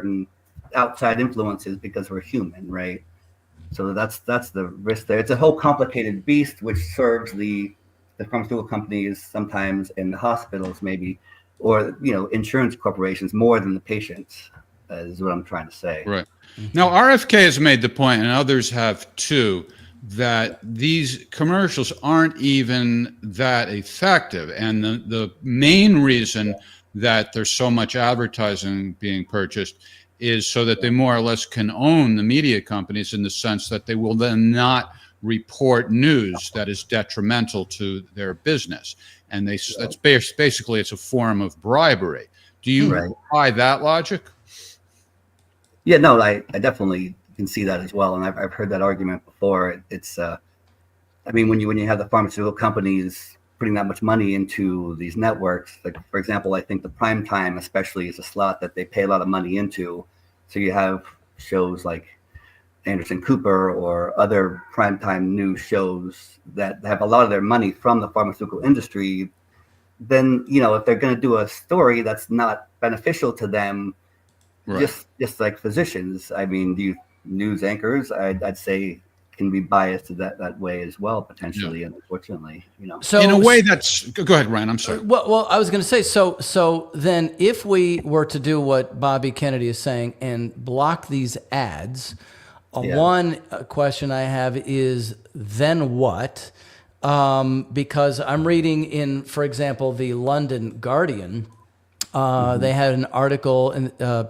certain outside influences because we're human, right? So that's the risk there. It's a whole complicated beast which serves the pharmaceutical companies sometimes and the hospitals maybe, or insurance corporations more than the patients, is what I'm trying to say. Right. Now, RFK has made the point, and others have too, that these commercials aren't even that effective. And the main reason that there's so much advertising being purchased is so that they more or less can own the media companies, in the sense that they will then not report news that is detrimental to their business. And that's basically, it's a form of bribery. Do you buy that logic? Yeah, no, I definitely can see that as well, and I've heard that argument before. It's I mean, when you have the pharmaceutical companies putting that much money into these networks, like for example, I think the prime time especially is a slot that they pay a lot of money into. So you have shows like Anderson Cooper or other primetime news shows that have a lot of their money from the pharmaceutical industry. Then if they're going to do a story that's not beneficial to them, Right. just like physicians, I mean, news anchors, I'd say, can be biased that way as well, potentially, unfortunately. So in a way, that's go ahead, Ryan. I'm sorry. Well, I was going to say, so then if we were to do what Bobby Kennedy is saying and block these ads, one question I have is, then what? Because I'm reading in, for example, the London Guardian. They had an article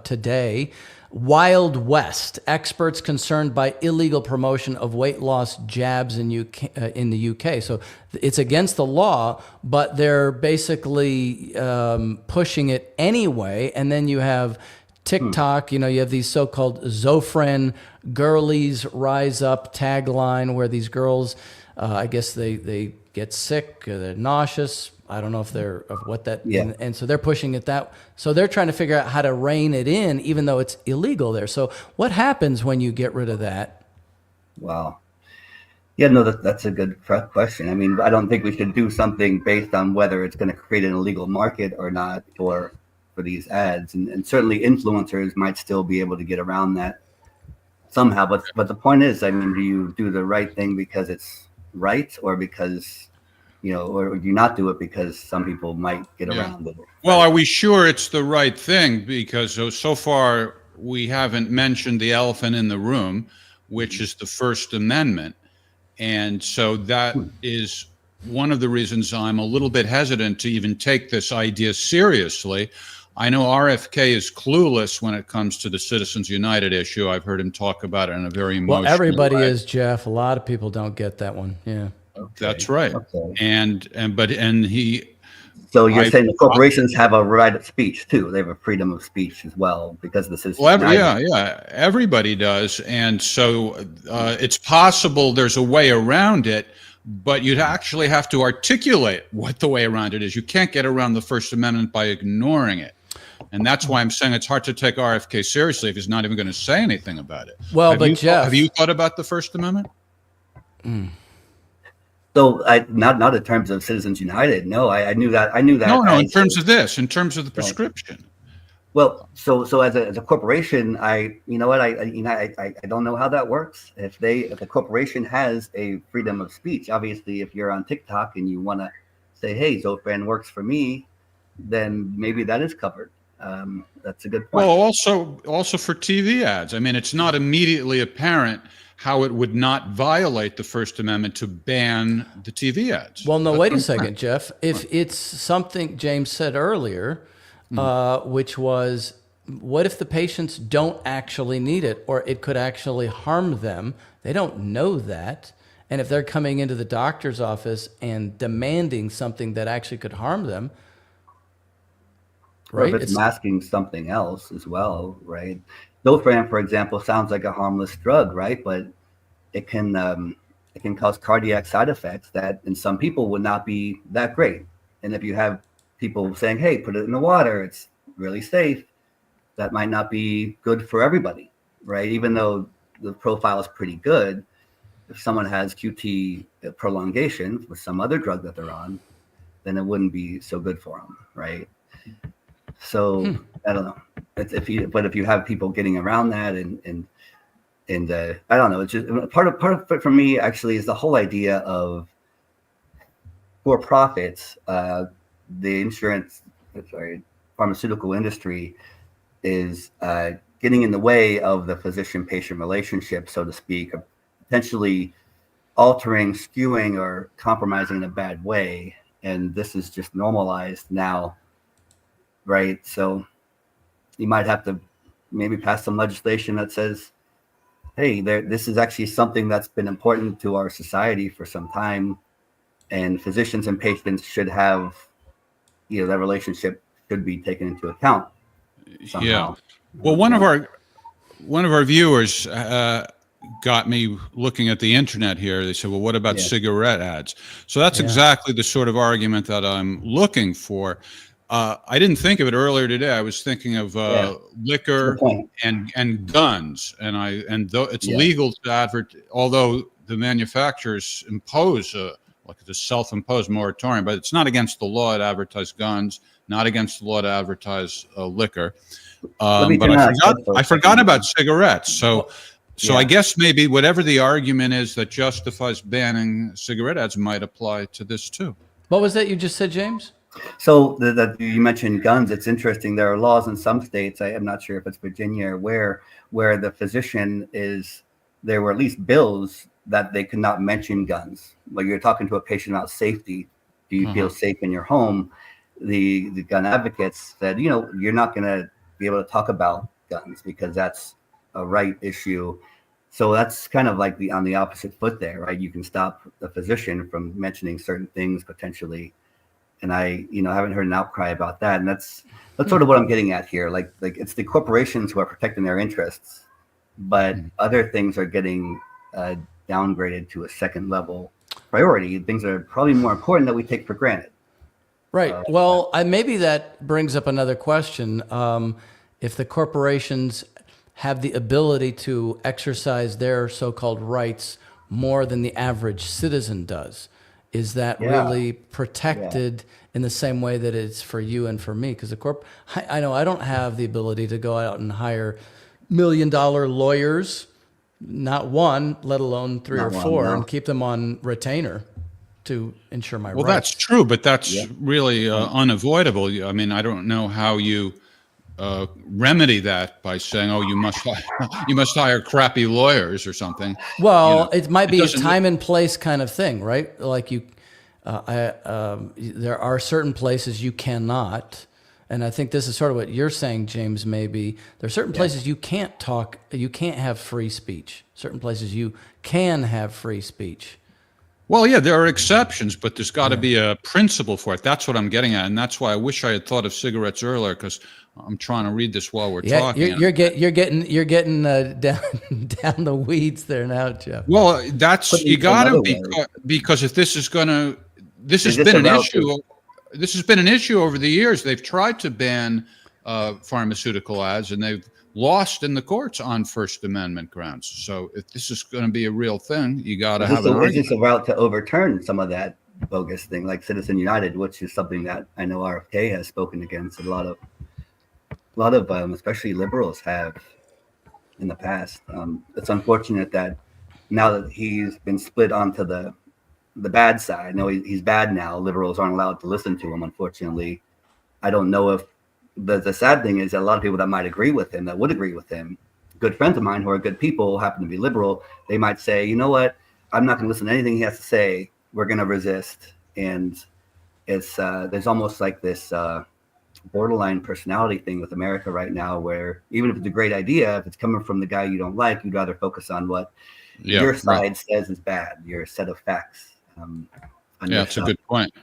today, Wild West, experts concerned by illegal promotion of weight loss jabs in the UK. So it's against the law, but they're basically pushing it anyway. And then you have TikTok, you have these so-called Zofran Girlies Rise Up tagline, where these girls, I guess they get sick, they're nauseous. I don't know if they're of what that, and so they're pushing it so they're trying to figure out how to rein it in, even though it's illegal there. So what happens when you get rid of that? Wow. Yeah, no, that's a good question. I mean, I don't think we should do something based on whether it's going to create an illegal market or not, or for these ads. And certainly influencers might still be able to get around that somehow. But the point is, I mean, do you do the right thing because it's right, or because or do you not do it because some people might get around it? Well, are we sure it's the right thing? Because so far we haven't mentioned the elephant in the room, which is the First Amendment. And so that is one of the reasons I'm a little bit hesitant to even take this idea seriously. I know RFK is clueless when it comes to the Citizens United issue. I've heard him talk about it in a very emotional way. Well, everybody is, Jeff. A lot of people don't get that one. Yeah. Okay. That's right. Okay. And he. So you're saying the corporations have a right of speech too? They have a freedom of speech as well because this is. Well, everybody does, and so it's possible there's a way around it, but you'd actually have to articulate what the way around it is. You can't get around the First Amendment by ignoring it. And that's why I'm saying it's hard to take RFK seriously if he's not even going to say anything about it. Well, Jeff, have you thought about the First Amendment? So not in terms of Citizens United. No, I knew that. No, in terms of this, in terms of the prescription. Well, so as a corporation, I don't know how that works. If a corporation has a freedom of speech, obviously, if you're on TikTok and you want to say, "Hey, Zofran works for me," then maybe that is covered. That's a good point. Well, also for TV ads. I mean, it's not immediately apparent how it would not violate the First Amendment to ban the TV ads. Well, no, wait a second, Jeff. If it's something James said earlier, which was, what if the patients don't actually need it, or it could actually harm them? They don't know that. And if they're coming into the doctor's office and demanding something that actually could harm them, right? Or if it's masking something else as well, right? Zofran, for example, sounds like a harmless drug, right? But it can cause cardiac side effects that in some people would not be that great. And if you have people saying, "Hey, put it in the water, it's really safe," that might not be good for everybody, right? Even though the profile is pretty good, if someone has QT prolongation with some other drug that they're on, then it wouldn't be so good for them, right? So I don't know. If you have people getting around that and I don't know. It's just part of it for me actually is the whole idea of for profits. The pharmaceutical industry is getting in the way of the physician-patient relationship, so to speak, potentially altering, skewing, or compromising in a bad way. And this is just normalized now, right? So you might have to maybe pass some legislation that says, hey, this is actually something that's been important to our society for some time, and physicians and patients should have, that relationship should be taken into account somehow. Yeah. Well, one of our viewers got me looking at the internet here. They said, well, what about cigarette ads? So that's exactly the sort of argument that I'm looking for. I didn't think of it earlier today. I was thinking of liquor and guns, and though it's legal to advertise, although the manufacturers impose like a self-imposed moratorium, but it's not against the law to advertise guns, not against the law to advertise liquor. But I forgot about cigarettes. So I guess maybe whatever the argument is that justifies banning cigarette ads might apply to this too. What was that you just said, James? So that you mentioned guns. It's interesting. There are laws in some states. I am not sure if it's Virginia, where the physician there were at least bills that they could not mention guns. Like you're talking to a patient about safety. Do you feel safe in your home? The gun advocates said, you're not going to be able to talk about guns because that's a right issue. So that's kind of like on the opposite foot there, right? You can stop the physician from mentioning certain things potentially. And I haven't heard an outcry about that. And that's sort of what I'm getting at here. Like it's the corporations who are protecting their interests, but other things are getting downgraded to a second level priority. Things that are probably more important that we take for granted. Right. Well, maybe that brings up another question. If the corporations have the ability to exercise their so-called rights more than the average citizen does, is that really protected in the same way that it's for you and for me? Because I know I don't have the ability to go out and hire $1 million lawyers, not one, let alone three or four, and keep them on retainer to ensure my rights. Well, that's true, but that's really unavoidable. I mean, I don't know how you remedy that by saying, "Oh, you must hire crappy lawyers or something." Well, it might be a time and place kind of thing, right? Like there are certain places you cannot, and I think this is sort of what you're saying, James. Maybe there are certain places you can't talk, you can't have free speech. Certain places you can have free speech. Well, yeah, there are exceptions, but there's got to be a principle for it. That's what I'm getting at, and that's why I wish I had thought of cigarettes earlier, because I'm trying to read this while we're talking. You're getting down the weeds there now, Jeff. Well, you got to because if this is going to, this has been an issue. This has been an issue over the years. They've tried to ban pharmaceutical ads, and they've lost in the courts on First Amendment grounds. So if this is going to be a real thing, you got to have an argument. Is this a route to overturn some of that bogus thing, like Citizen United, which is something that I know RFK has spoken against. A lot of especially liberals have in the past. It's unfortunate that now that he's been split onto the bad side. No, he's bad now. Liberals aren't allowed to listen to him, unfortunately. I don't know if the sad thing is that a lot of people that might agree with him, that would agree with him, good friends of mine who are good people, happen to be liberal, they might say, you know what, I'm not going to listen to anything he has to say. We're going to resist. And it's there's almost like this borderline personality thing with America right now, where even if it's a great idea, if it's coming from the guy you don't like, you'd rather focus on what your side says is bad, your set of facts. That's a good point.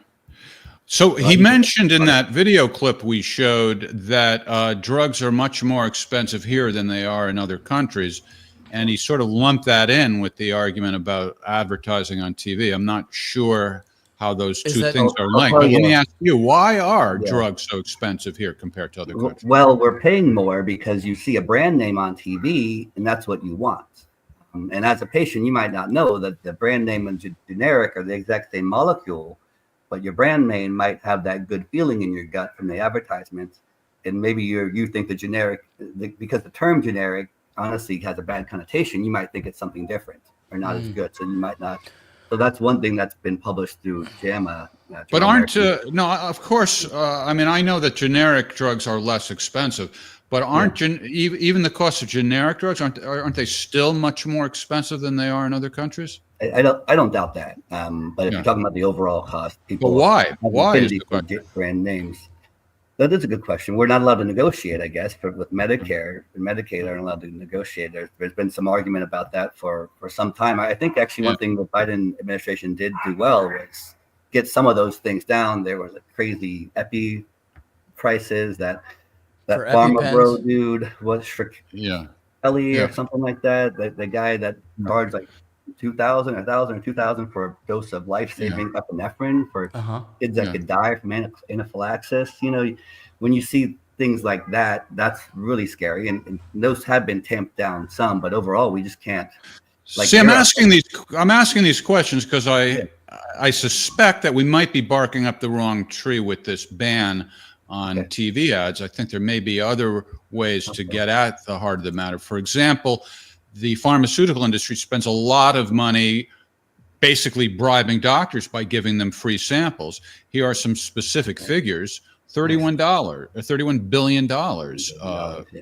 So he mentioned in that video clip we showed that drugs are much more expensive here than they are in other countries. And he sort of lumped that in with the argument about advertising on TV. I'm not sure how those two things are linked. But let me ask you, why are drugs so expensive here compared to other countries? Well, we're paying more because you see a brand name on TV and that's what you want. And as a patient, you might not know that the brand name and generic are the exact same molecule, but your brand name might have that good feeling in your gut from the advertisements. and maybe you think the generic, because the term generic honestly has a bad connotation, you might think it's something different or not as good. So you might not. So that's one thing that's been published through JAMA. But aren't no? Of course, I mean, I know that generic drugs are less expensive, but aren't even the cost of generic drugs aren't they still much more expensive than they are in other countries? I don't doubt that. But if you're talking about the overall cost, people but why? have Why is affinity the for question? brand names. That is a good question. We're not allowed to negotiate, I guess, with Medicare and Medicaid aren't allowed to negotiate. There's been some argument about that for some time. I think actually one thing the Biden administration did do well was get some of those things down. There was crazy epi prices that pharma bro dude was for Kelly or something like that. The guy that charged like $2,000, $1,000, or $2,000 for a dose of life-saving epinephrine for kids that could die from anaphylaxis. You know, when you see things like that, that's really scary. And those have been tamped down some, but overall, we just can't. See, I'm asking these questions because I suspect that we might be barking up the wrong tree with this ban on TV ads. I think there may be other ways to get at the heart of the matter. For example, the pharmaceutical industry spends a lot of money basically bribing doctors by giving them free samples. Here are some specific figures: $31 or $31 billion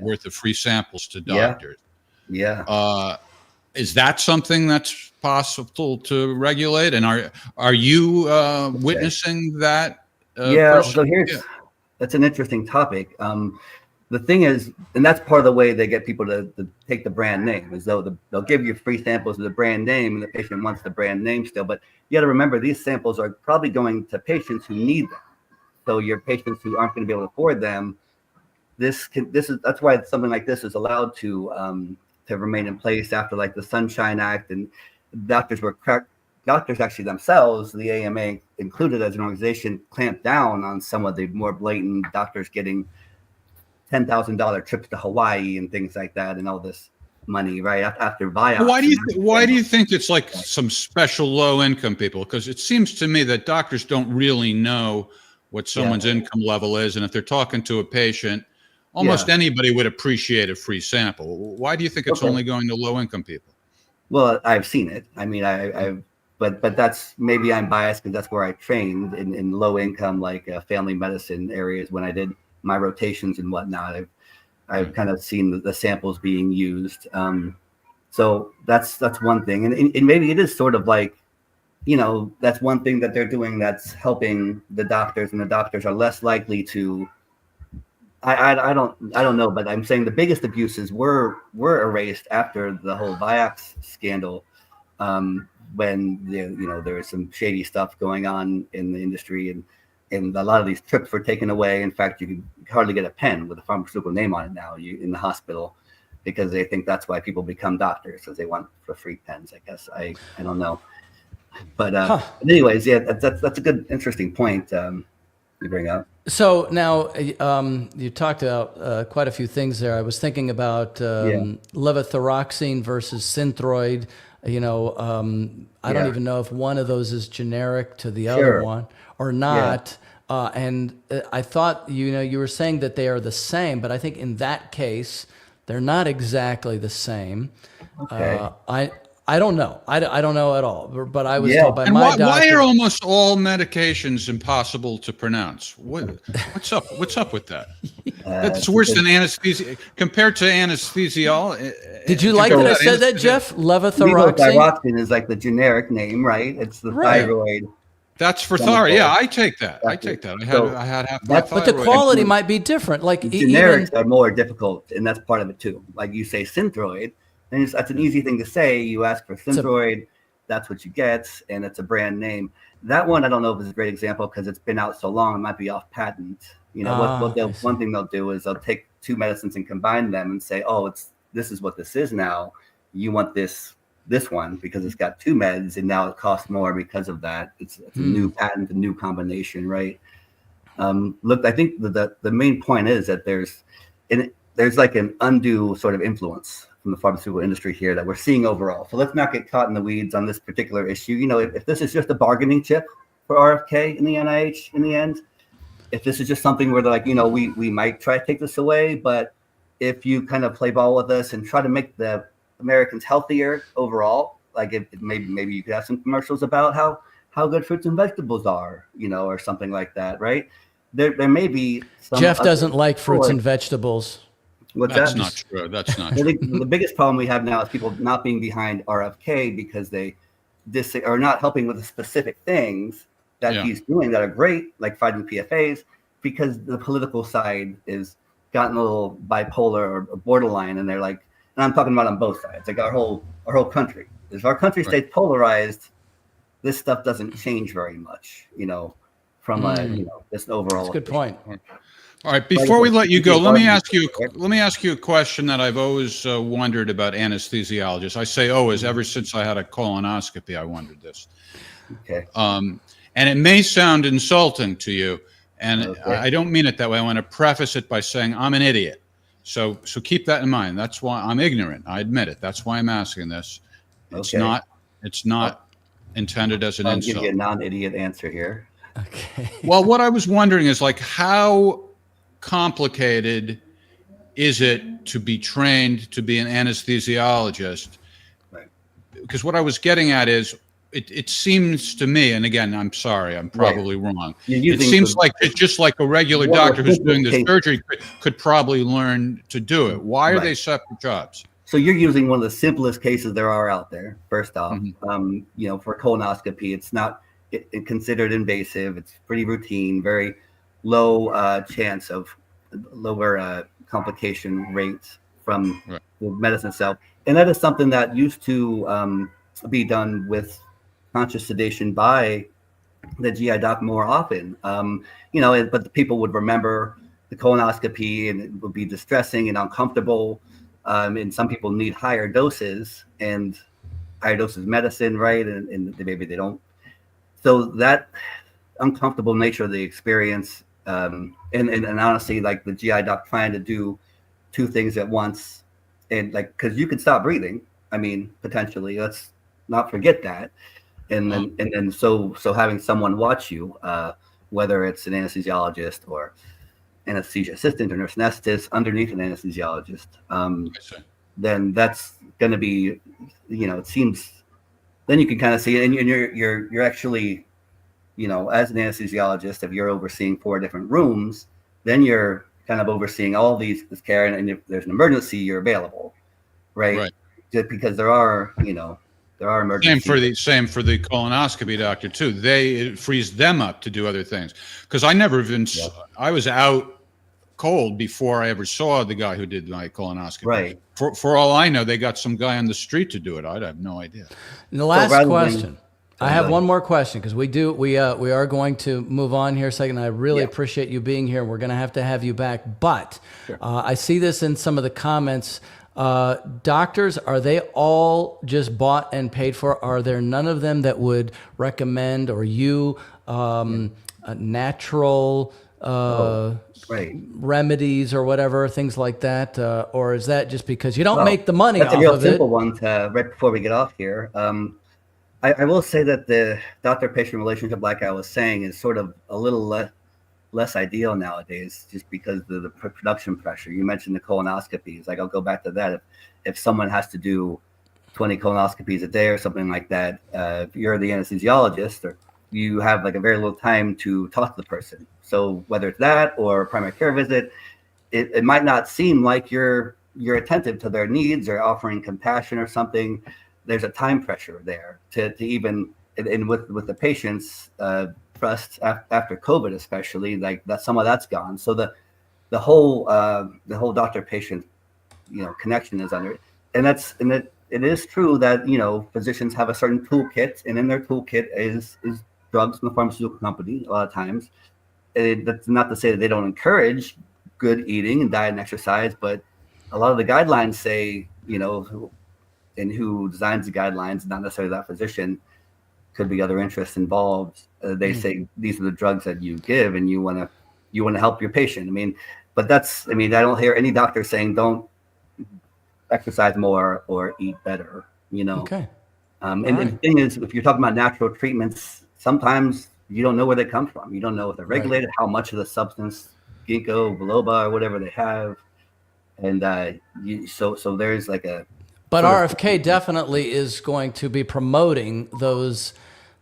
worth of free samples to doctors. Is that something that's possible to regulate? And are you witnessing that? So that's an interesting topic. The thing is, and that's part of the way they get people to take the brand name, is though they'll give you free samples of the brand name, and the patient wants the brand name still. But you got to remember, these samples are probably going to patients who need them. So your patients who aren't going to be able to afford them, that's why something like this is allowed to remain in place after like the Sunshine Act, and doctors actually themselves, the AMA included as an organization, clamped down on some of the more blatant doctors getting $10,000 trips to Hawaii and things like that, and all this money right after biopsy. Why do you think it's like some special low income people? Because it seems to me that doctors don't really know what someone's income level is, and if they're talking to a patient, almost anybody would appreciate a free sample. Why do you think it's only going to low income people? Well, I've seen it. I mean, but that's, maybe I'm biased because that's where I trained in low income, like family medicine areas when I did my rotations and whatnot. I've kind of seen the samples being used. So that's one thing. And maybe it is sort of like, you know, that's one thing that they're doing that's helping the doctors, and the doctors are less likely to, I don't know, but I'm saying the biggest abuses were erased after the whole Vioxx scandal, when there was some shady stuff going on in the industry, and a lot of these trips were taken away. In fact, you can hardly get a pen with a pharmaceutical name on it now in the hospital, because they think that's why people become doctors, because they want for free pens. I guess I don't know, but anyways, that's a good, interesting point you bring up. So now you talked about quite a few things there. I was thinking about levothyroxine versus Synthroid. You know, I don't even know if one of those is generic to the other one or not. And I thought, you were saying that they are the same, but I think in that case, they're not exactly the same. Okay. I don't know. I don't know at all. But I was told by my doctor. Why are almost all medications impossible to pronounce? What's up? What's up with that? That's worse than anesthesia compared to anesthesiology. Did you like that I said that, Jeff? Levothyroxine? Levothyroxine is like the generic name, right? It's the thyroid. That's for thyroid. Yeah, I take that. I had half my thyroid. But the quality might be different. Like generics are more difficult, and that's part of it too. Like you say Synthroid, and that's an easy thing to say. You ask for Synthroid, that's what you get, and it's a brand name. That one, I don't know if it's a great example because it's been out so long, it might be off patent. You know, one thing they'll do is they'll take two medicines and combine them and say, oh, this is what this is now. You want this one because it's got two meds, and now it costs more because of that. It's a new patent, a new combination, right? Look, I think the main point is that there's like an undue sort of influence from the pharmaceutical industry here that we're seeing overall. So let's not get caught in the weeds on this particular issue. You know, if this is just a bargaining chip for RFK and the NIH in the end, if this is just something where they're like, we might try to take this away, but if you kind of play ball with us and try to make the Americans healthier overall, like maybe you could have some commercials about how good fruits and vegetables are, or something like that, right? There may be some. Jeff doesn't like fruits and vegetables. That's not true. That's not true. The biggest problem we have now is people not being behind RFK because they are not helping with the specific things that he's doing that are great, like fighting PFAs, because the political side is gotten a little bipolar or borderline, and they're like, and I'm talking about on both sides, like our whole country. If our country stays polarized, this stuff doesn't change very much, from this overall. That's a good point. All right, before we let you go, let me ask you a question that I've always wondered about anesthesiologists. I say always, ever since I had a colonoscopy, I wondered this. Okay. And it may sound insulting to you, and I don't mean it that way. I want to preface it by saying I'm an idiot. So keep that in mind. That's why I'm ignorant. I admit it. That's why I'm asking this. It's not intended as an insult. I'll give you a non-idiot answer here. Okay. Well, what I was wondering is, like, how complicated is it to be trained to be an anesthesiologist? Right. Because what I was getting at is, it seems to me, and again, I'm sorry, I'm probably wrong. It seems like it's just like a regular doctor who's doing the surgery could probably learn to do it. Why are they separate jobs? So you're using one of the simplest cases there are out there. First off, for colonoscopy, it's not considered invasive. It's pretty routine, very low chance of lower complication rates from the medicine itself. And that is something that used to be done with conscious sedation by the GI doc more often. But the people would remember the colonoscopy, and it would be distressing and uncomfortable. And some people need higher doses medicine, right? And maybe they don't. So that uncomfortable nature of the experience, and honestly, like the GI doc trying to do two things at once, and like, because you could stop breathing. I mean, potentially, let's not forget that. And then so having someone watch you, whether it's an anesthesiologist or anesthesia assistant or nurse anesthetist underneath an anesthesiologist, then that's going to be, it seems. Then you can kind of see it, and you're actually, as an anesthesiologist, if you're overseeing 4 different rooms, then you're kind of overseeing all this care, and if there's an emergency, you're available, right? Just because there are emergencies. Same for the colonoscopy doctor too. It frees them up to do other things. Because I was out cold before I ever saw the guy who did my colonoscopy. Right. For all I know, they got some guy on the street to do it. I'd have no idea. And the last question. I have one more question, because we are going to move on here a second. I really appreciate you being here. We're going to have you back. But I see this in some of the comments. Doctors, are they all just bought and paid for? Are there none of them that would recommend or natural remedies or whatever, things like that? Or is that just because you don't make the money off of it? That's a real simple one right before we get off here. I will say that the doctor-patient relationship, like I was saying, is sort of a little less ideal nowadays, just because of the production pressure. You mentioned the colonoscopies. Like, I'll go back to that. If someone has to do 20 colonoscopies a day or something like that, if you're the anesthesiologist, or you have like a very little time to talk to the person. So whether it's that or a primary care visit, it might not seem like you're attentive to their needs or offering compassion or something. There's a time pressure there to even, and with the patients, trust after COVID, especially, like that, some of that's gone. So the whole doctor-patient, connection is under it. And it is true that, physicians have a certain toolkit, and in their toolkit is drugs from the pharmaceutical company a lot of times. That's not to say that they don't encourage good eating and diet and exercise, but a lot of the guidelines say, and who designs the guidelines, not necessarily that physician, could be other interests involved. They say these are the drugs that you give, and you want to help your patient. But I don't hear any doctor saying don't exercise more or eat better. Okay. And the thing is, if you're talking about natural treatments, sometimes you don't know where they come from. You don't know if they're regulated, how much of the substance, ginkgo biloba or whatever they have, and so there's like a. But sort RFK of, definitely is going to be promoting those,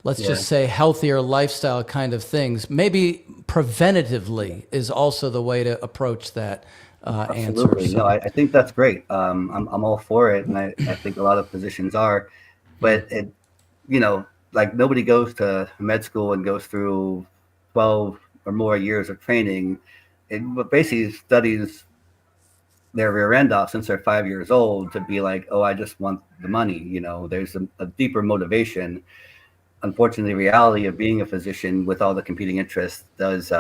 let's just say, healthier lifestyle kind of things. Maybe preventatively is also the way to approach that answer. Absolutely. So. No, I think that's great. I'm all for it, and I think a lot of physicians are, but it, like nobody goes to med school and goes through 12 or more years of training. It basically studies their rear end off since they're 5 years old to be like, oh, I just want the money. There's a deeper motivation. Unfortunately, the reality of being a physician with all the competing interests does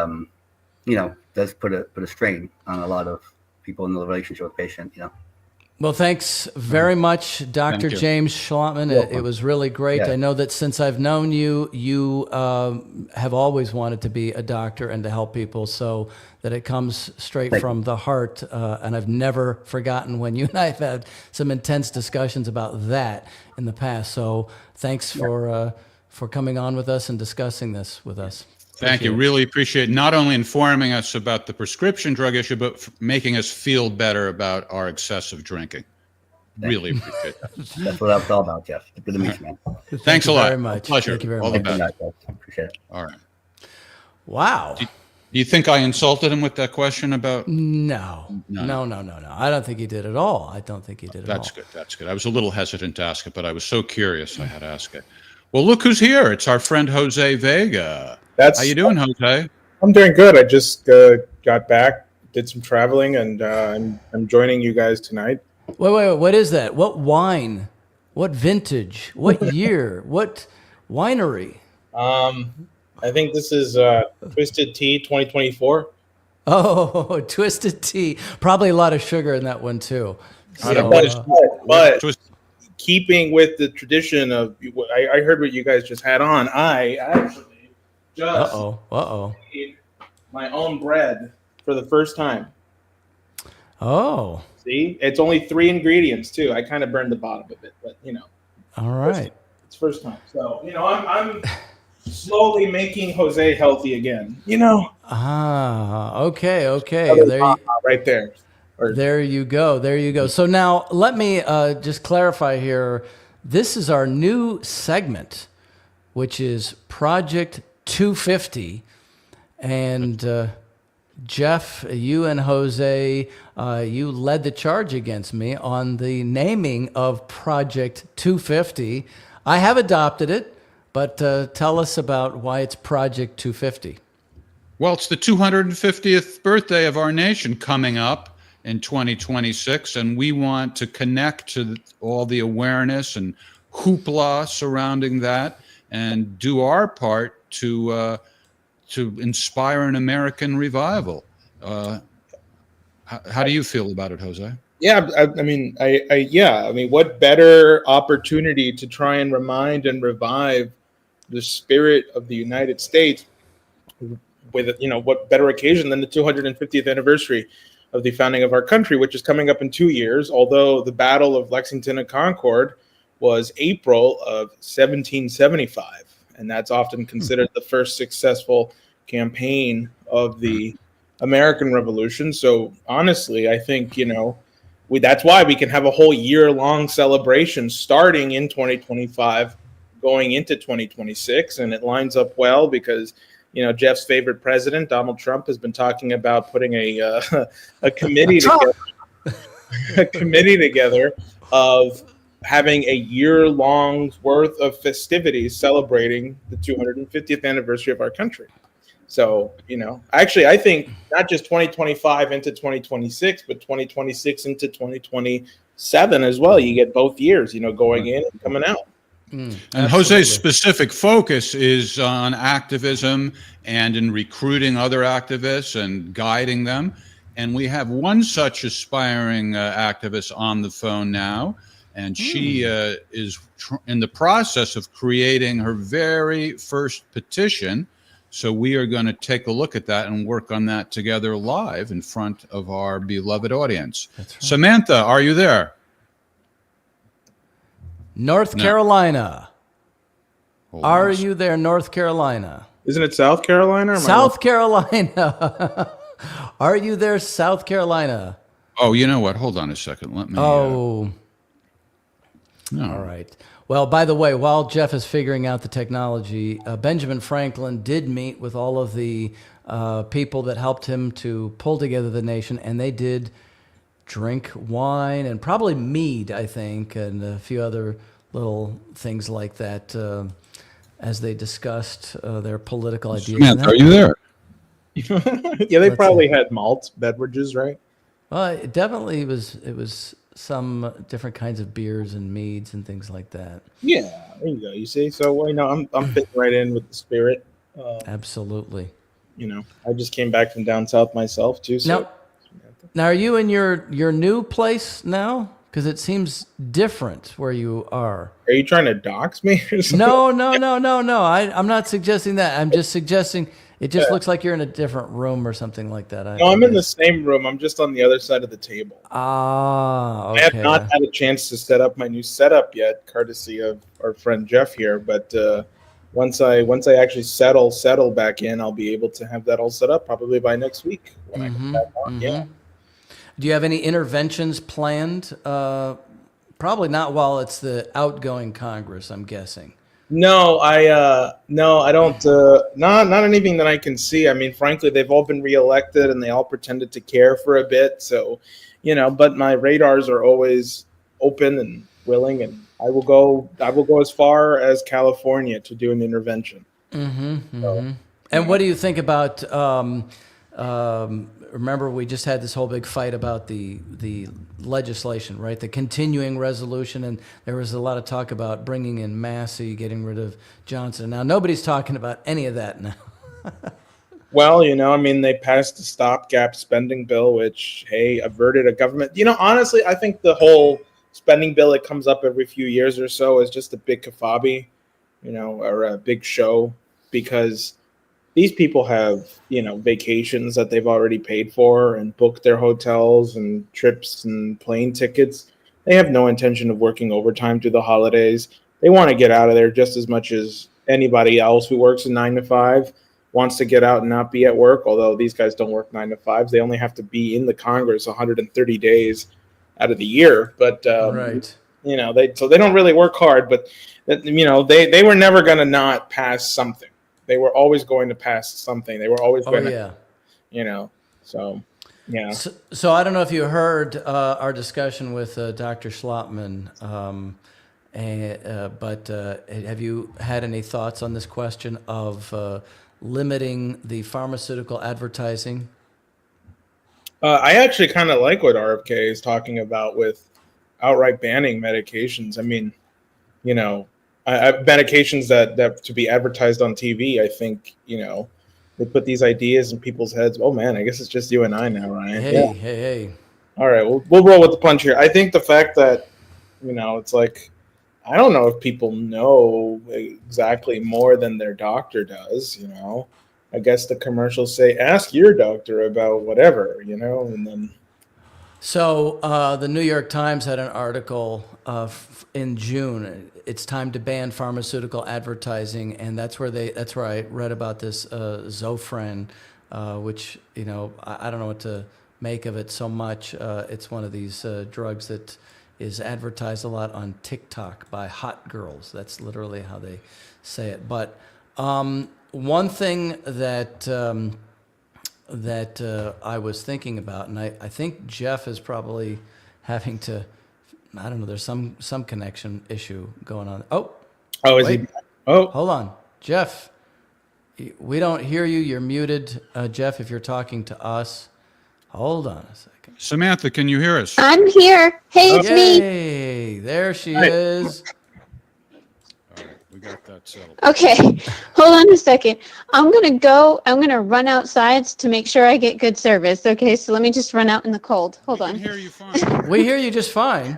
put a strain on a lot of people in the relationship with patient. Well, thanks very much, Dr. James Schlotman. It was really great. Yeah. I know that since I've known you, you have always wanted to be a doctor and to help people, so that it comes straight from the heart. And I've never forgotten when you and I have had some intense discussions about that in the past. So thanks for coming on with us and discussing this with us. Thank you. Really appreciate not only informing us about the prescription drug issue, but making us feel better about our excessive drinking. Really appreciate that. That's what I was all about, Jeff. Good to meet you, man. Thanks a lot. Very much. Pleasure. Thank you very all much. the best. Appreciate it. All right. Wow. Do you think I insulted him with that question about? No. I don't think he did at all. I don't think he did at all. That's good. That's good. I was a little hesitant to ask it, but I was so curious I had to ask it. Well, look who's here. It's our friend Jose Vega. How you doing, Jose? I'm doing good. I just got back, did some traveling, and I'm joining you guys tonight. Wait. What is that? What wine? What vintage? What year? What winery? I think this is Twisted Tea 2024. Oh, Twisted Tea. Probably a lot of sugar in that one, too. But keeping with the tradition of, I heard what you guys just had on. I actually just made my own bread for the first time. Oh. See, it's only 3 ingredients too. I kind of burned the bottom of it, but All right. It's first time. So I'm slowly making Jose healthy again. Okay. Right there. There you go. So now let me just clarify here. This is our new segment, which is Project 250. And Jeff, you and Jose, you led the charge against me on the naming of Project 250. I have adopted it, but tell us about why it's Project 250. Well, it's the 250th birthday of our nation coming up in 2026, and we want to connect to all the awareness and hoopla surrounding that and do our part to inspire an American revival. How do you feel about it, Jose? Yeah, I mean, what better opportunity to try and remind and revive the spirit of the United States with, what better occasion than the 250th anniversary of the founding of our country, which is coming up in 2 years, although the Battle of Lexington and Concord was April of 1775. And that's often considered the first successful campaign of the American Revolution. So honestly, I think, that's why we can have a whole year-long celebration starting in 2025, going into 2026. And it lines up well because, Jeff's favorite president, Donald Trump, has been talking about putting a committee together of having a year-long worth of festivities celebrating the 250th anniversary of our country. So, actually, I think not just 2025 into 2026, but 2026 into 2027 as well. You get both years, going in and coming out. And Jose's specific focus is on activism and in recruiting other activists and guiding them. And we have one such aspiring activist on the phone now. And she is in the process of creating her very first petition. So we are going to take a look at that and work on that together live in front of our beloved audience. That's right. Samantha, are you there? North Carolina. Are you there, North Carolina? Isn't it South Carolina? Or am I South Carolina. Are you there, South Carolina? Oh, you know what? Hold on a second. Let me. Oh, No. all right. Well, by the way, while Jeff is figuring out the technology, Benjamin Franklin did meet with all of the people that helped him to pull together the nation, and they did drink wine and probably mead, I think, and a few other little things like that as they discussed their political ideas. Samantha, are you there? yeah, they Let's probably had malt beverages, right? Well, it definitely was some different kinds of beers and meads and things like that. Yeah, there you go. You see, so well, I'm fitting right in with the spirit. Absolutely. I just came back from down south myself too. So Now, are you in your new place now? Because it seems different where you are. are you trying to dox me? Or something? No. I'm not suggesting that. I'm just suggesting it just looks like you're in a different room or something like that. No, I'm in the same room. I'm just on the other side of the table. Ah, okay. I have not had a chance to set up my new setup yet, courtesy of our friend Jeff here. But once I actually settle back in, I'll be able to have that all set up probably by next week when I come back on. Yeah. Do you have any interventions planned? Probably not while it's the outgoing Congress, I'm guessing. No, I don't. Not anything that I can see. I mean, frankly, they've all been reelected, and they all pretended to care for a bit. So, but my radars are always open and willing, and I will go as far as California to do an intervention. So, And what do you think about? Remember, we just had this whole big fight about the legislation, right? The continuing resolution, and there was a lot of talk about bringing in Massey, getting rid of Johnson. Now, nobody's talking about any of that now. Well, I mean, they passed a stopgap spending bill, which, hey, averted a government. Honestly, I think the whole spending bill that comes up every few years or so is just a big kafabi, or a big show, because these people have, vacations that they've already paid for and booked their hotels and trips and plane tickets. They have no intention of working overtime through the holidays. They want to get out of there just as much as anybody else who works a 9 to 5 wants to get out and not be at work. Although these guys don't work 9 to 5s. They only have to be in the Congress 130 days out of the year. But, Right. So they don't really work hard, but, they were never going to not pass something. They were always going to pass something. They were always going to, so, yeah. So I don't know if you heard our discussion with Dr. Schlotman, but have you had any thoughts on this question of limiting the pharmaceutical advertising? I actually kind of like what RFK is talking about with outright banning medications. I mean, medications that to be advertised on TV. I think they put these ideas in people's heads. Oh man, I guess it's just you and I now, Ryan. Hey. All right, we'll roll with the punch here. I think the fact that it's like, I don't know if people know exactly more than their doctor does. I guess the commercials say, "Ask your doctor about whatever," and then. So the New York Times had an article in June. It's time to ban pharmaceutical advertising, and that's where I read about this Zofran, which I don't know what to make of it so much. It's one of these drugs that is advertised a lot on TikTok by hot girls. That's literally how they say it. But one thing that I was thinking about, and I think Jeff is probably having to, I don't know, there's some connection issue going on. Oh, is wait. he? Oh, Hold on. Jeff, we don't hear you. You're muted, Jeff, if you're talking to us. Hold on a second. Samantha, can you hear us? I'm here. Hey, it's me. Yay, there she Hi. is. All right, we got that settled. Okay, hold on a second. I'm gonna run outside to make sure I get good service. Okay, so let me just run out in the cold. Hold I can on. hear you fine. We hear you just fine.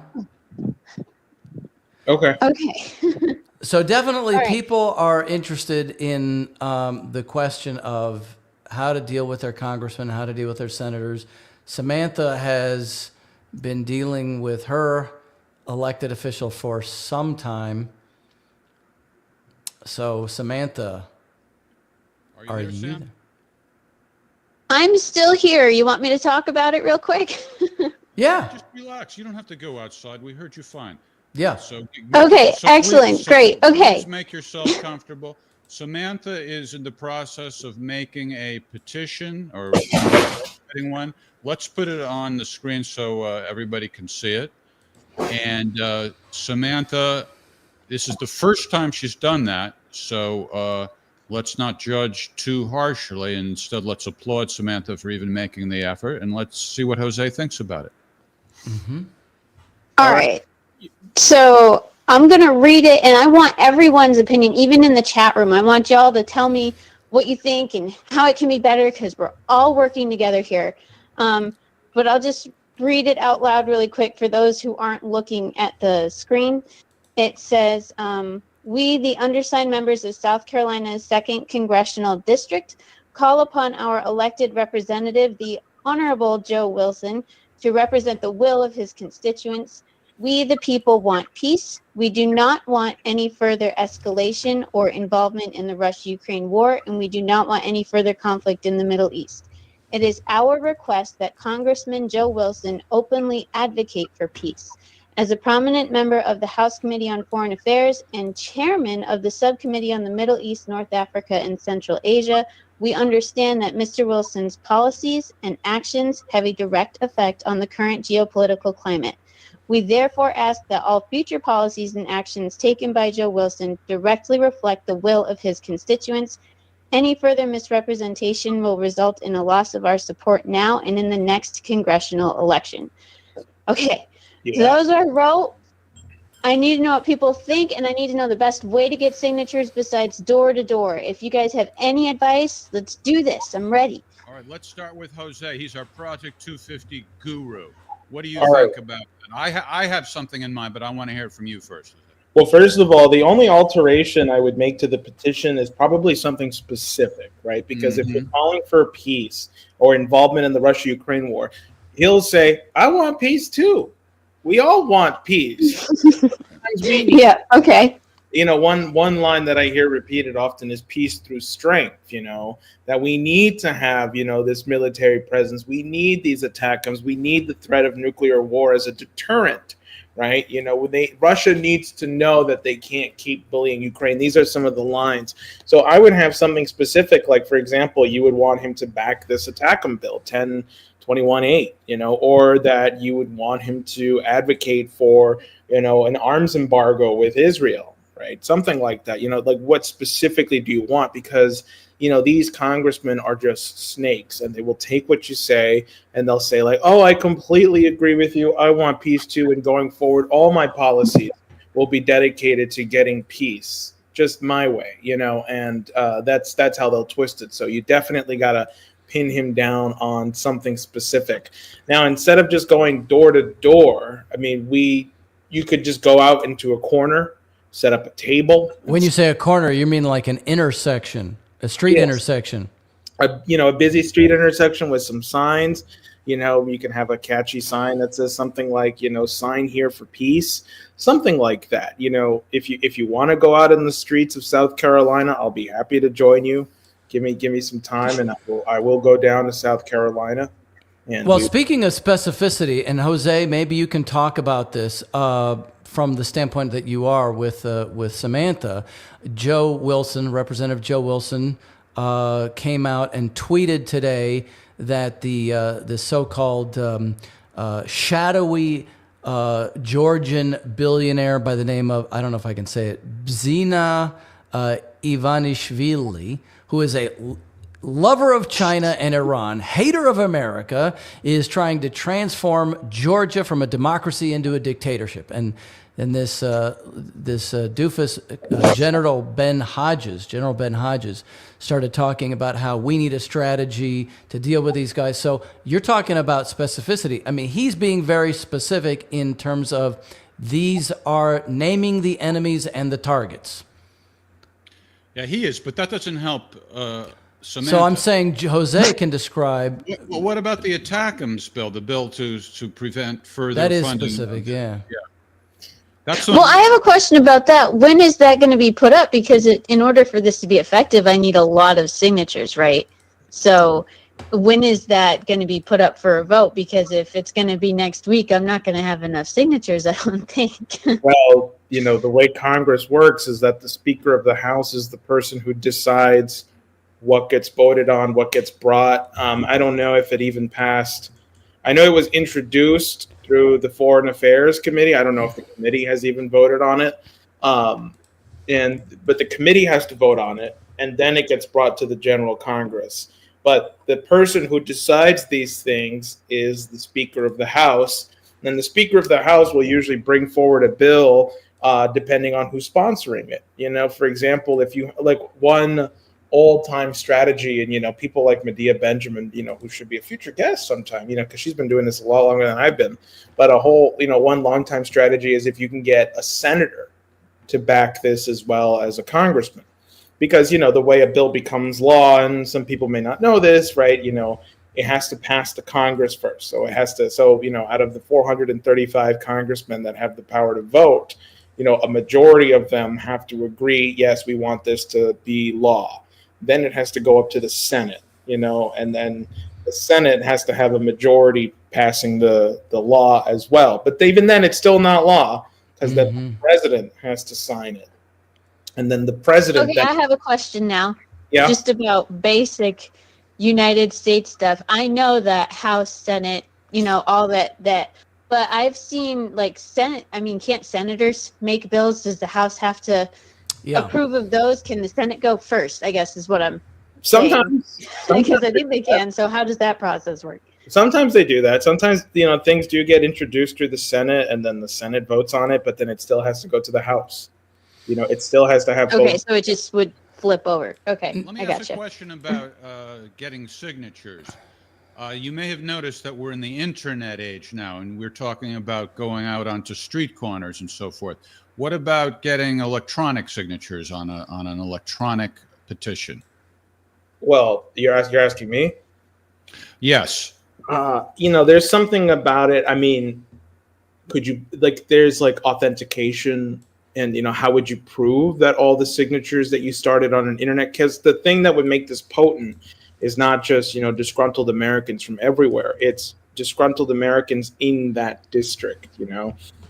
okay. Okay. So definitely All right. people are interested in the question of how to deal with their congressmen, how to deal with their senators. Samantha has been dealing with her elected official for some time. So Samantha, Are there, you Sam? there? I'm still here. You want me to talk about it real quick? Yeah. Just relax. You don't have to go outside. We heard you fine. Yeah. So, Okay, so excellent, great, okay. Please make yourself comfortable. Samantha is in the process of making a petition or writing one. Let's put it on the screen so everybody can see it. And Samantha, this is the first time she's done that. So let's not judge too harshly. Instead, let's applaud Samantha for even making the effort. And let's see what Jose thinks about it. All right. So I'm going to read it, and I want everyone's opinion, even in the chat room. I want y'all to tell me what you think and how it can be better, because we're all working together here. But I'll just read it out loud really quick for those who aren't looking at the screen. It says, we, the undersigned members of South Carolina's 2nd Congressional District, call upon our elected representative, the Honorable Joe Wilson, to represent the will of his constituents. We, the people, want peace. We do not want any further escalation or involvement in the Russia-Ukraine war, and we do not want any further conflict in the Middle East. It is our request that Congressman Joe Wilson openly advocate for peace. As a prominent member of the House Committee on Foreign Affairs and chairman of the Subcommittee on the Middle East, North Africa, and Central Asia, we understand that Mr. Wilson's policies and actions have a direct effect on the current geopolitical climate. We therefore ask that all future policies and actions taken by Joe Wilson directly reflect the will of his constituents. Any further misrepresentation will result in a loss of our support now and in the next congressional election. Okay, so those are wrote. I need to know what people think, and I need to know the best way to get signatures besides door to door. If you guys have any advice, let's do this. I'm ready. All right, let's start with Jose. He's our Project 250 guru. What do you All think right. about that? I have something in mind, but I want to hear it from you first. Well, first of all, the only alteration I would make to the petition is probably something specific, right? Because if you're calling for peace or involvement in the Russia-Ukraine war, he'll say, I want peace too. We all want peace. Yeah, okay. You know, one line that I hear repeated often is peace through strength, you know, that we need to have, you know, this military presence. We need these ATACMS. We need the threat of nuclear war as a deterrent, right? You know, Russia needs to know that they can't keep bullying Ukraine. These are some of the lines. So I would have something specific, like, for example, you would want him to back this ATACM bill, 1021-8, you know, or that you would want him to advocate for, you know, an arms embargo with Israel. Right, something like that. You know, like what specifically do you want? Because, you know, these congressmen are just snakes, and they will take what you say and they'll say like, oh, I completely agree with you. I want peace too. And going forward, all my policies will be dedicated to getting peace just my way, you know, and that's how they'll twist it. So you definitely got to pin him down on something specific. Now, instead of just going door to door, I mean, you could just go out into a corner, set up a table. When you say a corner, you mean like an intersection, a street intersection. A busy street intersection with some signs. You know, you can have a catchy sign that says something like, you know, sign here for peace, something like that. You know, if you want to go out in the streets of South Carolina, I'll be happy to join you. Give me some time, and I will go down to South Carolina. Well, speaking of specificity, and Jose, maybe you can talk about this from the standpoint that you are with Samantha. Joe Wilson, Representative Joe Wilson, came out and tweeted today that the so-called shadowy Georgian billionaire by the name of, I don't know if I can say it, Bzina Ivanishvili, who is a lover of China and Iran, hater of America, is trying to transform Georgia from a democracy into a dictatorship. And this doofus, General Ben Hodges, started talking about how we need a strategy to deal with these guys. So you're talking about specificity. I mean, he's being very specific in terms of these are naming the enemies and the targets. Yeah, he is, but that doesn't help Samantha. So I'm saying Jose can describe. Well, what about the ATACMS bill, the bill to prevent further That is funding? specific, yeah. That's Well, I have a question about that. When is that going to be put up? Because in order for this to be effective, I need a lot of signatures, right? So when is that going to be put up for a vote? Because if it's going to be next week, I'm not going to have enough signatures, I don't think. Well, the way Congress works is that the Speaker of the House is the person who decides what gets voted on, what gets brought. I don't know if it even passed. I know it was introduced through the Foreign Affairs Committee. I don't know if the committee has even voted on it. But the committee has to vote on it, and then it gets brought to the General Congress. But the person who decides these things is the Speaker of the House. And the Speaker of the House will usually bring forward a bill depending on who's sponsoring it. For example, if you like one old-time strategy, and people like Medea Benjamin, who should be a future guest sometime, because she's been doing this a lot longer than I've been. But one long-time strategy is if you can get a senator to back this as well as a congressman, because the way a bill becomes law, and some people may not know this, right? It has to pass the Congress first. So it has to. So out of the 435 congressmen that have the power to vote, a majority of them have to agree. Yes, we want this to be law. Then it has to go up to the Senate, and then the Senate has to have a majority passing the law as well. But even then, it's still not law because then the president has to sign it. And then the president. Okay, I have a question now. Yeah. Just about basic United States stuff. I know that House, Senate, all that. But I've seen can't senators make bills? Does the House have to approve of those? Can the Senate go first? I guess is what I'm sometimes because I think they can. So how does that process work? Sometimes they do that. Sometimes things do get introduced through the Senate, and then the Senate votes on it, but then it still has to go to the House. It still has to have. Okay, so it just would flip over. Okay, Let me I ask gotcha. a question about getting signatures. You may have noticed that we're in the internet age now, and we're talking about going out onto street corners and so forth. What about getting electronic signatures on an electronic petition? Well, you're asking me? Yes. There's something about it. I mean, could you there's authentication, and how would you prove that all the signatures that you started on an internet? Because the thing that would make this potent is not just disgruntled Americans from everywhere. It's disgruntled Americans in that district,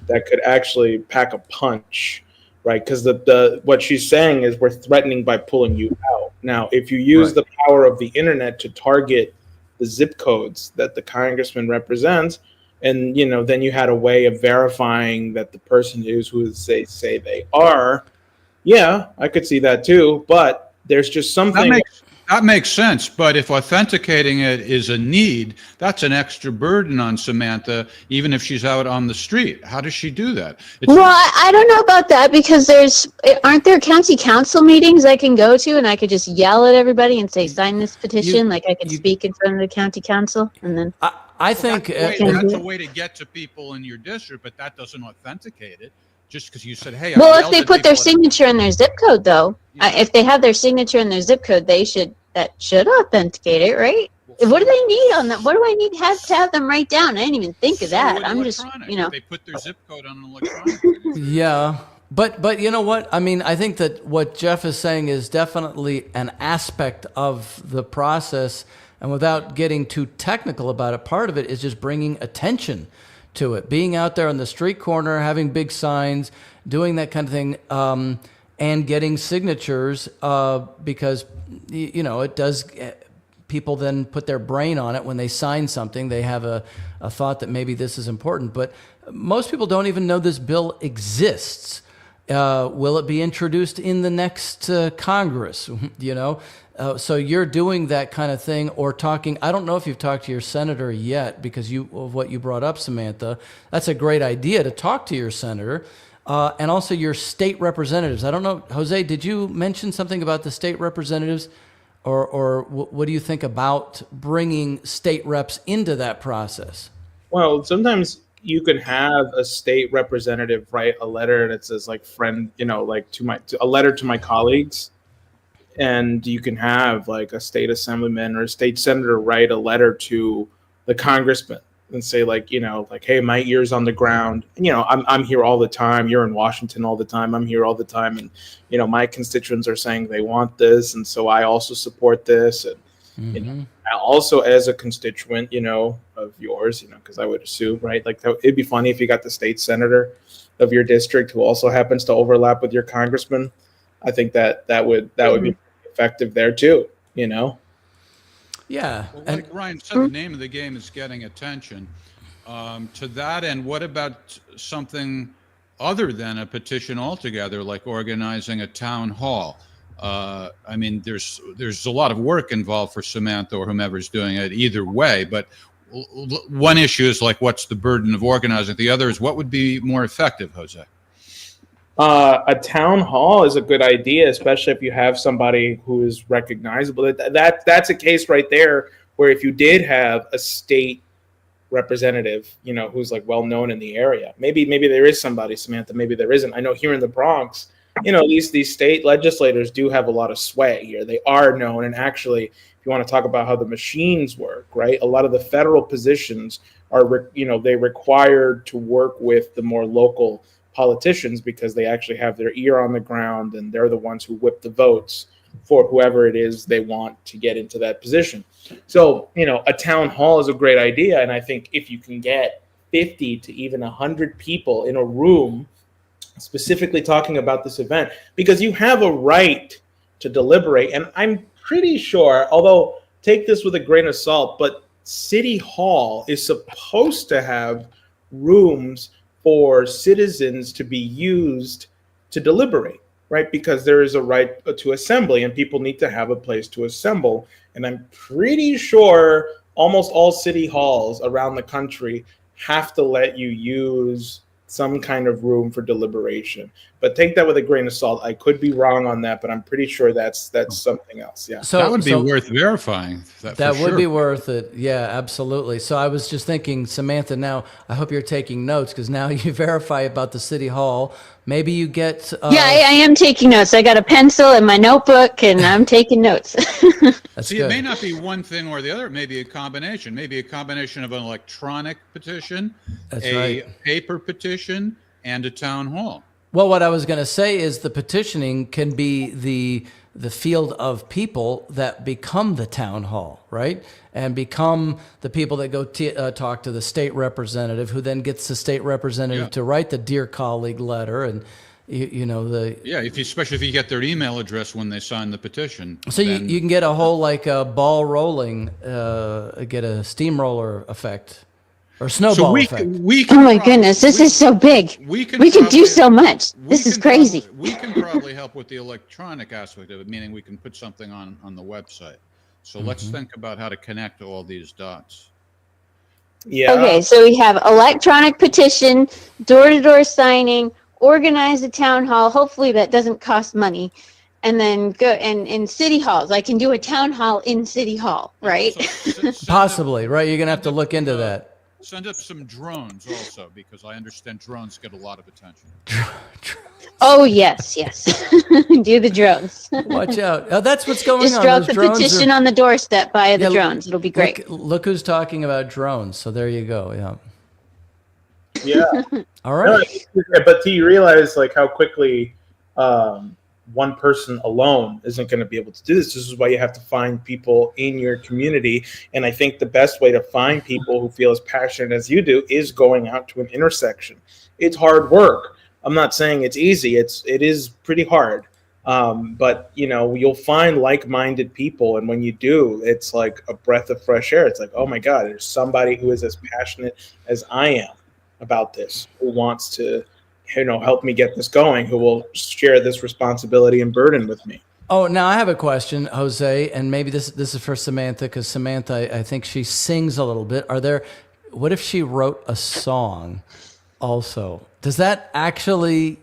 that could actually pack a punch, right? Because the what she's saying is we're threatening by pulling you out. Now, if you use the power of the internet to target the zip codes that the congressman represents, and then you had a way of verifying that the person is who they say they are. Yeah, I could see that too. But there's just something. That makes sense, but if authenticating it is a need, that's an extra burden on Samantha, even if she's out on the street. How does she do that? Well, I don't know about that, because aren't there county council meetings I can go to, and I could just yell at everybody and say, sign this petition? I could speak in front of the county council, and then. I think that's a way to get to people in your district, but that doesn't authenticate it. Just because you said, hey. Well, if they put their signature in their zip code, though, if they have their signature in their zip code, that should authenticate it, right? What do they need on that? What do I need to have them write down? I didn't even think of that. I'm just, They put their zip code on an electronic. Yeah. But you know what? I mean, I think that what Jeff is saying is definitely an aspect of the process. And without getting too technical about it, part of it is just bringing attention to it. Being out there on the street corner, having big signs, doing that kind of thing, and getting signatures because, it does. People then put their brain on it when they sign something. They have a thought that maybe this is important. But most people don't even know this bill exists. Will it be introduced in the next Congress? So you're doing that kind of thing, or talking. I don't know if you've talked to your senator yet, because of what you brought up, Samantha. That's a great idea to talk to your senator, and also your state representatives. I don't know, Jose, did you mention something about the state representatives, or what do you think about bringing state reps into that process? Well, sometimes you can have a state representative write a letter that says friend, a letter to my colleagues. And you can have a state assemblyman or a state senator write a letter to the congressman, and say like, like, hey, my ear's on the ground. I'm here all the time. You're in Washington all the time. I'm here all the time. And, my constituents are saying they want this. And so I also support this. And, also as a constituent, of yours, because I would assume, right? Like it'd be funny if you got the state senator of your district who also happens to overlap with your congressman. I think that would be effective there too, Yeah. Well, like Ryan said, the name of the game is getting attention. To that end, what about something other than a petition altogether, like organizing a town hall? I mean, there's a lot of work involved for Samantha or whomever's doing it either way, but one issue is like, what's the burden of organizing? The other is what would be more effective, Jose? A town hall is a good idea, especially if you have somebody who is recognizable. That's a case right there where if you did have a state representative, who's like well known in the area, maybe there is somebody, Samantha, maybe there isn't. I know here in the Bronx, these state legislators do have a lot of sway here. They are known, and actually, if you want to talk about how the machines work, right? A lot of the federal positions are, they required to work with the more local politicians because they actually have their ear on the ground and they're the ones who whip the votes for whoever it is they want to get into that position. So, a town hall is a great idea. And I think if you can get 50 to even 100 people in a room specifically talking about this event, because you have a right to deliberate. And I'm pretty sure, although take this with a grain of salt, but City Hall is supposed to have rooms for citizens to be used to deliberate, right? Because there is a right to assembly and people need to have a place to assemble. And I'm pretty sure almost all city halls around the country have to let you use some kind of room for deliberation. But take that with a grain of salt. I could be wrong on that, but I'm pretty sure that's something else. Yeah. So that would be worth verifying. That would be worth it. Yeah, absolutely. So I was just thinking, Samantha, now I hope you're taking notes because now you verify about the city hall. Maybe you get... yeah, I am taking notes. I got a pencil and my notebook and I'm taking notes. See, it may not be one thing or the other. It may be a combination. Maybe a combination of an electronic petition, paper petition, and a town hall. Well, what I was going to say is the petitioning can be the field of people that become the town hall, right? And become the people that go talk to the state representative, who then gets the state representative to write the Dear Colleague letter, and especially if you get their email address when they sign the petition. So you can get a whole like a ball rolling, get a steamroller effect. Or snowball effect. Oh my goodness, this is so big. We could do so much. This is crazy. We can probably help with the electronic aspect of it, meaning we can put something on the website. So let's think about how to connect all these dots. Yeah. Okay, so we have electronic petition, door-to-door signing, organize a town hall. Hopefully that doesn't cost money. And then go and in city halls. I can do a town hall in city hall, right? Possibly, right? You're going to have to look into that. Send up some drones also, because I understand drones get a lot of attention. Oh, yes. Do the drones. Watch out. Oh, that's what's going on. Just drop the petition on the doorstep by the drones. It'll be great. Look who's talking about drones. So there you go. Yeah. All right. But do you realize like how quickly one person alone isn't going to be able to do this? This is why you have to find people in your community. And I think the best way to find people who feel as passionate as you do is going out to an intersection. It's hard work. I'm not saying it's easy. It is pretty hard. But you'll find like-minded people. And when you do, it's like a breath of fresh air. It's like, oh my God, there's somebody who is as passionate as I am about this, who wants to help me get this going, who will share this responsibility and burden with me. Oh, now I have a question, Jose, and maybe this is for Samantha, because Samantha, I think she sings a little bit. What if she wrote a song also? Does that actually,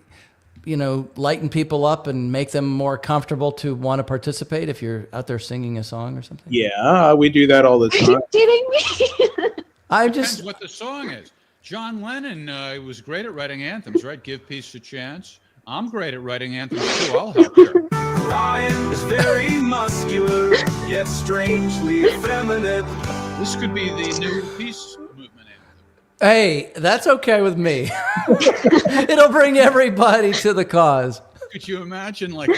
lighten people up and make them more comfortable to want to participate if you're out there singing a song or something? Yeah, we do that all the time. Are you kidding me? Depends what the song is. John Lennon was great at writing anthems, right? Give peace a chance. I'm great at writing anthems too. I'll help you. Ryan is very muscular, yet strangely effeminate. This could be the new peace movement anthem. Hey, that's okay with me. It'll bring everybody to the cause. Could you imagine like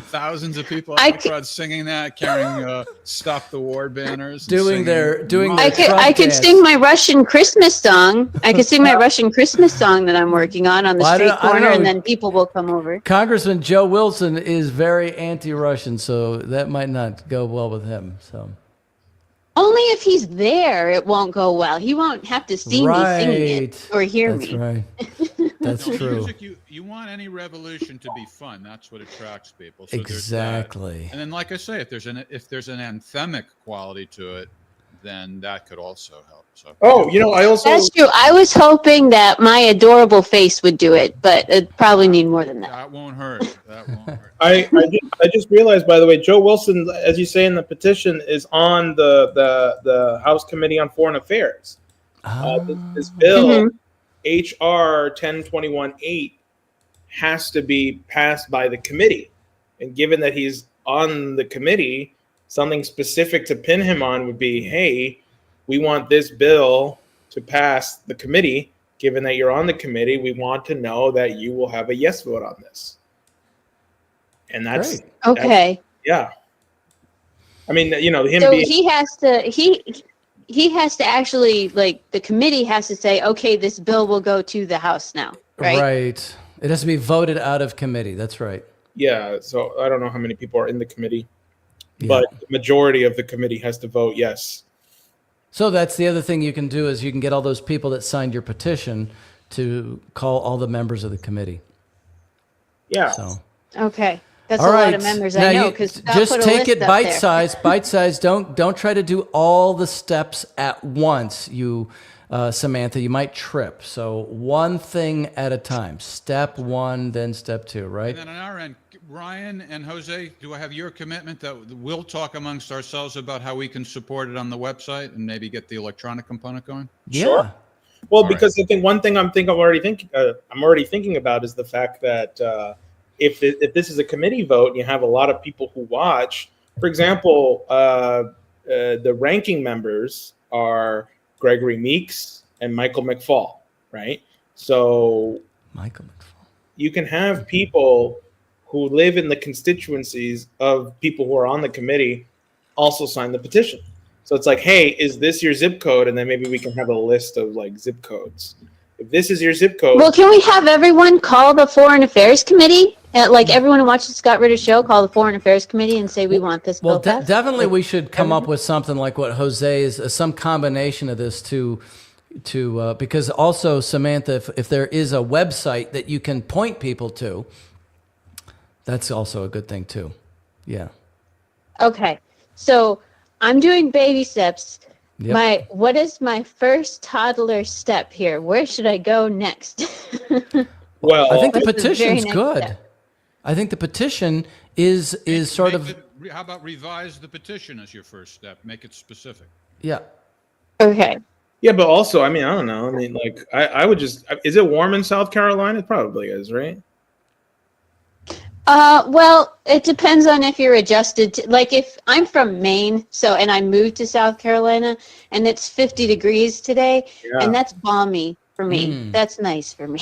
thousands of people I out front singing that, carrying "Stop the War" banners, and Doing their I could Trump dance. sing my Russian Christmas song. I could sing my Russian Christmas song that I'm working on the Well, I street don't- I don't corner, know. and then people will come over. Congressman Joe Wilson is very anti-Russian, so that might not go well with him. So Only if he's there, it won't go well. He won't have to see me singing it or hear That's me. right. That's No, true. music, you want any revolution to be fun. That's what attracts people. So there's that. Exactly. And then, like I say, if there's an anthemic quality to it, then that could also help. So Oh, I also That's true. I was hoping that my adorable face would do it, but it probably need more than that. that won't hurt. That won't hurt. I just realized, by the way, Joe Wilson, as you say in the petition, is on the House Committee on Foreign Affairs. This bill, Mhm. HR 1021-8, has to be passed by the committee. And given that he's on the committee, something specific to pin him on would be, hey, we want this bill to pass the committee. Given that you're on the committee, we want to know that you will have a yes vote on this. And that's Great. Okay. yeah. I mean, him So being he has to actually, like, the committee has to say, okay, this bill will go to the House now, right? Right. It has to be voted out of committee. That's right. yeah. So I don't know how many people are in the committee, Yeah. but the majority of the committee has to vote yes. So that's the other thing you can do is you can get all those people that signed your petition to call all the members of the committee. Yeah. So Okay. That's all a right. lot of members Now I know you because just take it bite size. Bite size. Don't try to do all the steps at once. You, Samantha, you might trip. So one thing at a time. Step one, then step two. Right. And then on our end, Ryan and Jose, do I have your commitment that we'll talk amongst ourselves about how we can support it on the website and maybe get the electronic component going? Sure. Yeah. Well, All because I think one thing I'm already thinking about is the fact that if this is a committee vote and you have a lot of people who watch, for example, the ranking members are Gregory Meeks and Michael McFaul, right? So Michael McFaul. you can have people who live in the constituencies of people who are on the committee also sign the petition. So it's like, hey, is this your zip code? And then maybe we can have a list of like zip codes. If this is your zip code, Well, can we have everyone call the Foreign Affairs Committee? Like everyone who watches the Scott Ritter show, call the Foreign Affairs Committee and say we want this Well, bill passed? definitely we should come up with something like what Jose is, some combination of this to because also, Samantha, if there is a website that you can point people to, that's also a good thing too. Yeah. Okay. So I'm doing baby steps. Yep. What is my first toddler step here? Where should I go next? well, I think the What's the very petition's next good. step? I think the petition is sort of How about revise the petition as your first step? Make it specific. yeah. Okay. yeah, but also, I mean, I don't know. I mean, like, I would just, is it warm in South Carolina? It probably is, right? Well, it depends on if you're adjusted to, like, if I'm from Maine, and I moved to South Carolina and it's 50 degrees today, Yeah. and that's balmy for me. Mm. That's nice for me.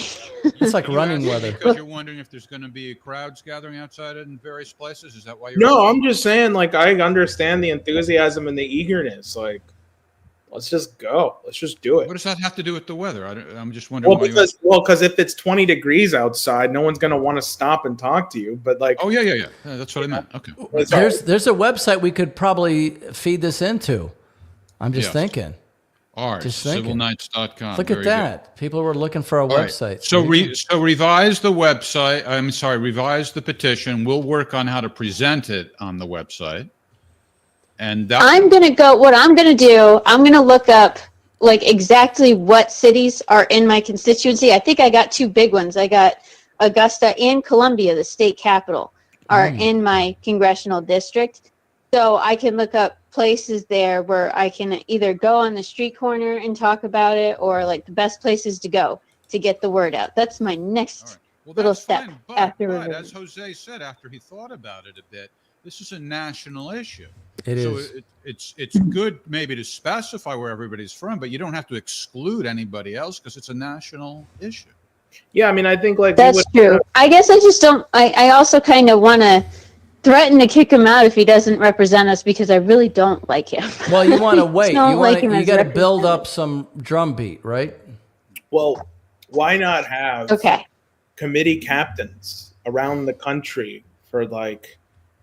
It's like You running asking weather. Because you're wondering if there's going to be crowds gathering outside in various places. Is that why you're? No, I'm just saying, like, I understand the enthusiasm and the eagerness. Like, let's just go. Let's just do it. What does that have to do with the weather? I'm just wondering. Well, because if it's 20 degrees outside, no one's gonna want to stop and talk to you. But like, Oh yeah. That's what I meant. Okay. There's a website we could probably feed this into. I'm just Yes. thinking. Art, Just thinking. civilknights.com. Look Very at good. that. People were looking for a All right. website. So There you go. revise the website. I'm sorry, revise the petition. We'll work on how to present it on the website. And that What I'm gonna do, I'm gonna look up like exactly what cities are in my constituency. I think I got two big ones. I got Augusta and Columbia, the state capital, are in my congressional district. So I can look up places there where I can either go on the street corner and talk about it, or like the best places to go to get the word out. That's my next All right. Well, little that's step fine, after but revision. as Jose said, after he thought about it a bit, This is a national issue. It So is. it's good maybe to specify where everybody's from, but you don't have to exclude anybody else because it's a national issue. Yeah, I mean, I think like That's true. I guess I just don't. I also kind of want to threaten to kick him out if he doesn't represent us because I really don't like him. Well, you want to wait. don't You like want him you as got to build representative. up some drumbeat, right? Well, why not have Okay. committee captains around the country for like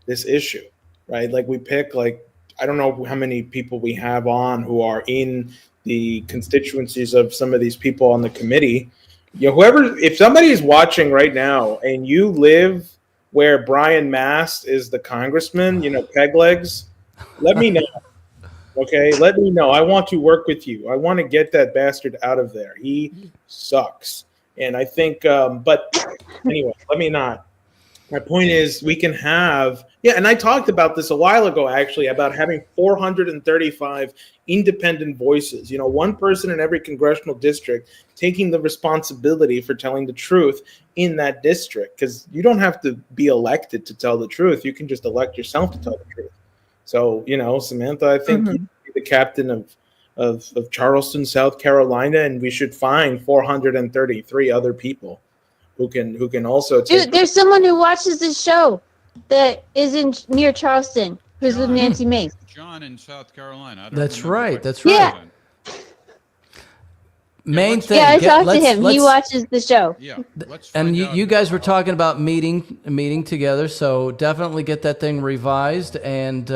this issue, right? Like we pick like I don't know how many people we have on who are in the constituencies of some of these people on the committee. You know, whoever, if somebody is watching right now and you live where Brian Mast is the congressman, you know, peg legs, let me know. Okay, let me know. I want to work with you. I want to get that bastard out of there. He sucks. And I think, but anyway, let me not. My point is, we can have, yeah, and I talked about this a while ago, actually, about having 435 independent voices. You know, one person in every congressional district taking the responsibility for telling the truth in that district. Because you don't have to be elected to tell the truth. You can just elect yourself to tell the truth. So, you know, Samantha, I think you be the captain of Charleston, South Carolina, and we should find 433 other people who can also take. Dude, there's someone who watches this show that is in near Charleston who's with Nancy Mace. John in South Carolina. I don't That's remember right. what- That's right. Yeah. Main let's- thing. Yeah, I get- talked to let's- him. He let's- watches the show. Yeah. Let's And find you, out you guys were how- talking about meeting together, so definitely get that thing revised, and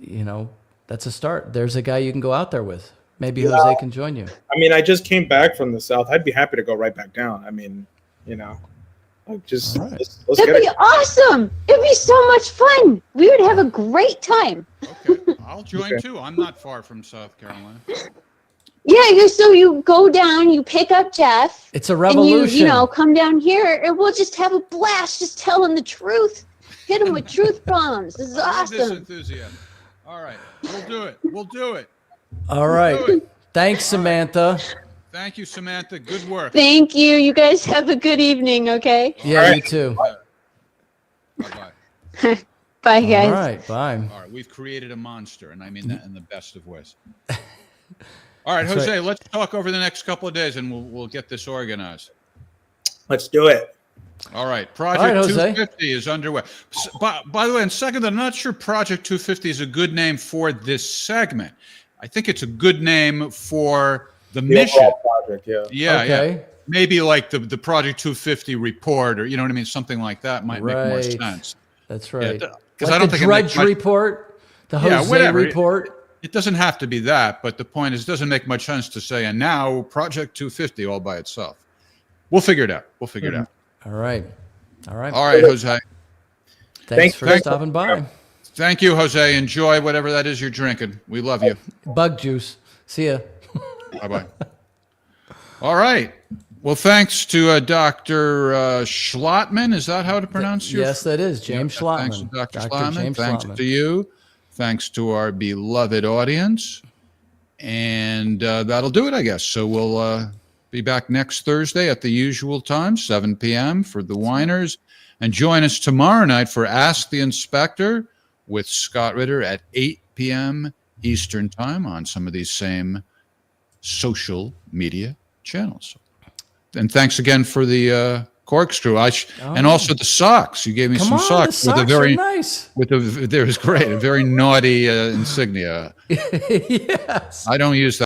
you know that's a start. There's a guy you can go out there with. Maybe Jose can join you. I mean, I just came back from the South. I'd be happy to go right back down. I mean, you know, like just All right. let's It'd get be it. awesome. It'd be so much fun. We would have a great time. Okay, I'll join Okay. too. I'm not far from South Carolina. Yeah, so you go down, you pick up Jeff, It's a and revolution. you know, come down here, and we'll just have a blast, just telling the truth. Hit him with truth bombs. This is I love this awesome. enthusiasm. All right, we'll do it. We'll do it. All right. Thanks, Samantha. Thank you, Samantha. Good work. Thank you. You guys have a good evening, okay? Yeah, right. you too. Bye-bye. Bye, guys. All right. Bye. All right, we've created a monster, and I mean that in the best of ways. All right, That's Jose, right. let's talk over the next couple of days, and we'll get this organized. Let's do it. All right, All Project right, Jose. 250 is underway. By the way, and second, I'm not sure Project 250 is a good name for this segment. I think it's a good name for the The mission. overall project, yeah. Yeah, Okay. yeah. Maybe like the Project 250 report, or you know what I mean, something like that might make more Right. sense. That's right. because Like I don't the think it makes Drudge much- report, the Yeah, Jose whatever. report. It doesn't have to be that, but the point is, it doesn't make much sense to say, and now Project 250 all by itself. We'll figure it out. We'll figure it out. All right. All right. All right, Jose. Thanks for thanks. stopping by. Thank you, Jose. Enjoy whatever that is you're drinking. We love you. Bug juice. See ya. Bye-bye. All right. Well, thanks to Dr. Schlottman. Is that how to pronounce your Yes, that is James Schlottman. Thanks to Dr. Schlottman. James Thanks Schlottman. to you. Thanks to our beloved audience. And that'll do it, I guess. So we'll be back next Thursday at the usual time, 7 p.m. for the Whiners. And join us tomorrow night for Ask the Inspector with Scott Ritter at 8 p.m. Eastern Time on some of these same social media channels. And thanks again for the corkscrew. And also the socks. You gave me Come some on, socks, the socks with a very are nice. there was great, a very naughty insignia. Yes. I don't use that.